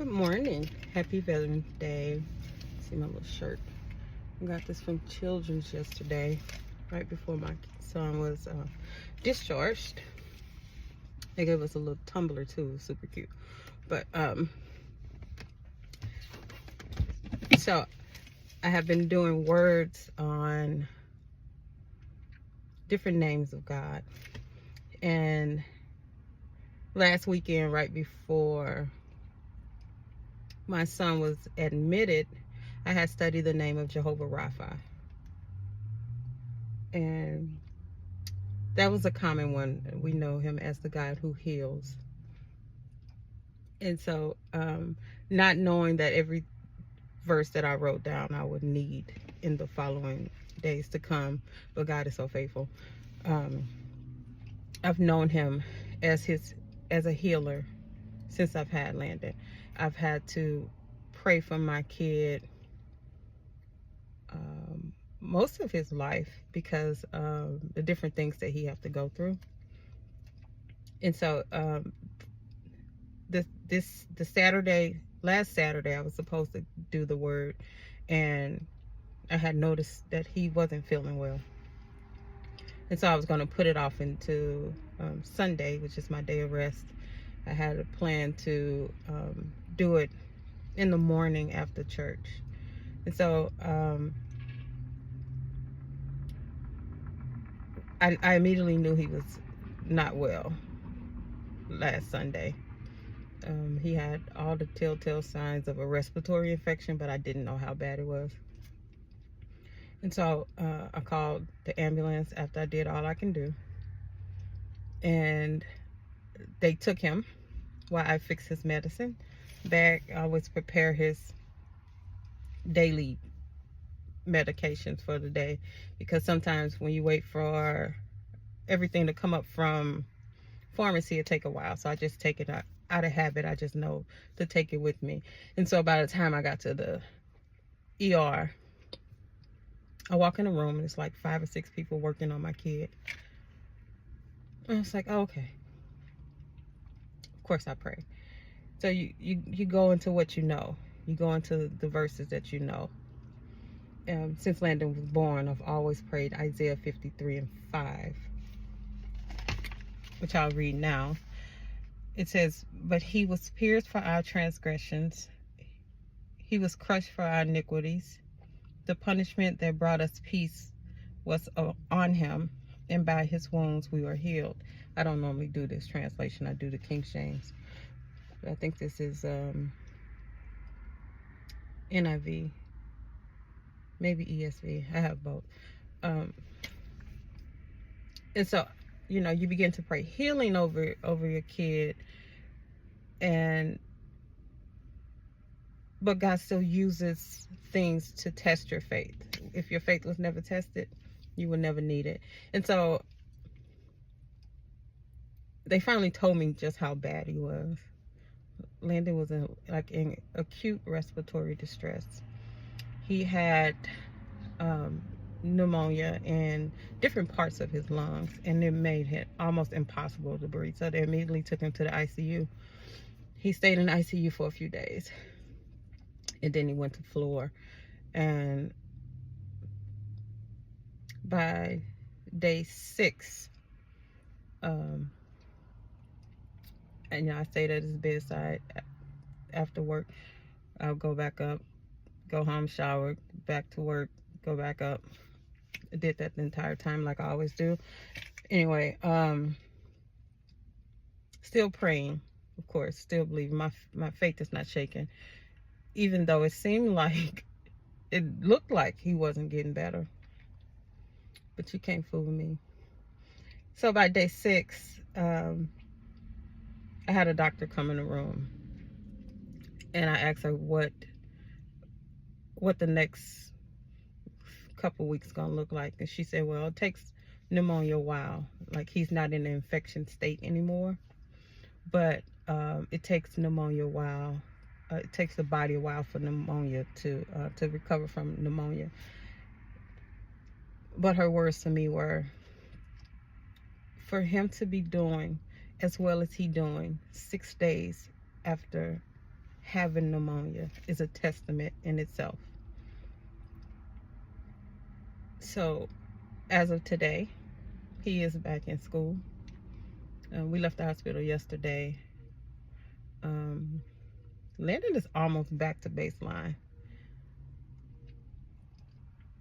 Good morning. Happy Veterans Day. See my little shirt. I got this from Children's yesterday, right before my son was discharged. They gave us a little tumbler too, super cute. But so I have been doing words on different names of God. And last weekend, right before my son was admitted, I had studied the name of Jehovah Rapha. And that was a common one. We know him as the God who heals. And so, not knowing that every verse that I wrote down I would need in the following days to come, but God is so faithful. I've known him as a healer since I've had Landon. I've had to pray for my kid most of his life because the different things that he have to go through. And so last Saturday I was supposed to do the word, and I had noticed that he wasn't feeling well. And so I was going to put it off into Sunday, which is my day of rest. I had a plan to do it in the morning after church. And so I immediately knew he was not well last Sunday. He had all the telltale signs of a respiratory infection, but I didn't know how bad it was. And so I called the ambulance after I did all I can do. And they took him while I fixed his medicine bag. I always prepare his daily medications for the day, because sometimes when you wait for everything to come up from pharmacy, it take a while. So I just take it out of habit. I just know to take it with me. And so by the time I got to the ER, I walk in the room and it's like 5 or 6 people working on my kid. And it's like, oh, okay. Of course I pray. So you go into what you know. You go into the verses that you know. Since Landon was born, I've always prayed Isaiah 53:5, which I'll read now. It says, but he was pierced for our transgressions. He was crushed for our iniquities. The punishment that brought us peace was on him, and by his wounds we were healed. I don't normally do this translation. I do the King James. But I think this is NIV. Maybe ESV. I have both. And so, you begin to pray healing over your kid, but God still uses things to test your faith. If your faith was never tested, you would never need it. And so they finally told me just how bad he was. Landon was in acute respiratory distress. He had pneumonia in different parts of his lungs, and it made it almost impossible to breathe. So they immediately took him to the ICU. He stayed in the ICU for a few days, and then he went to floor. And by day 6, and I stayed at his bedside after work. I'll go back up, go home, shower, back to work, go back up. I did that the entire time like I always do. Anyway, still praying, of course, still believing. My faith is not shaken, even though it seemed like, it looked like he wasn't getting better. But you can't fool me. So by day 6, I had a doctor come in the room, and I asked her what the next couple weeks gonna look like. And she said, well, it takes pneumonia a while. Like, he's not in the infection state anymore, but it takes pneumonia a while. It takes the body a while for pneumonia to recover from pneumonia. But her words to me were, for him to be doing as well as he doing 6 days after having pneumonia is a testament in itself. So as of today, he is back in school. We left the hospital yesterday. Landon is almost back to baseline.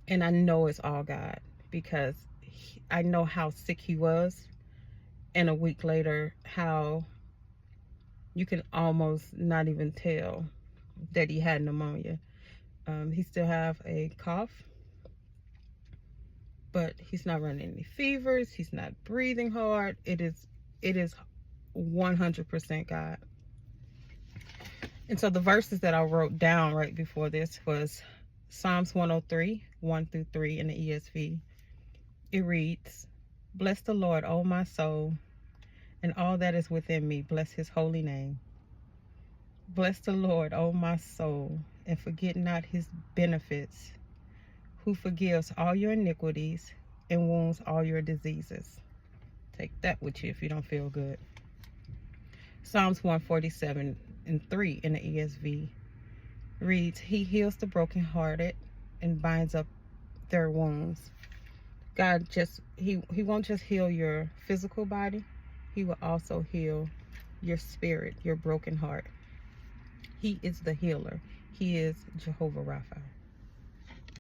And I know it's all God, because I know how sick he was. And a week later, how you can almost not even tell that he had pneumonia. He still have a cough, but he's not running any fevers. He's not breathing hard. It is 100% God. And so the verses that I wrote down right before this was Psalms 103, 1-3 in the ESV. It reads, "Bless the Lord, O my soul, and all that is within me, bless his holy name. Bless the Lord, O my soul, and forget not his benefits, who forgives all your iniquities and wounds all your diseases." Take that with you if you don't feel good. Psalms 147:3 in the ESV reads, "He heals the brokenhearted and binds up their wounds." God he won't just heal your physical body, he will also heal your spirit, your broken heart. He is the healer. He is Jehovah Rapha.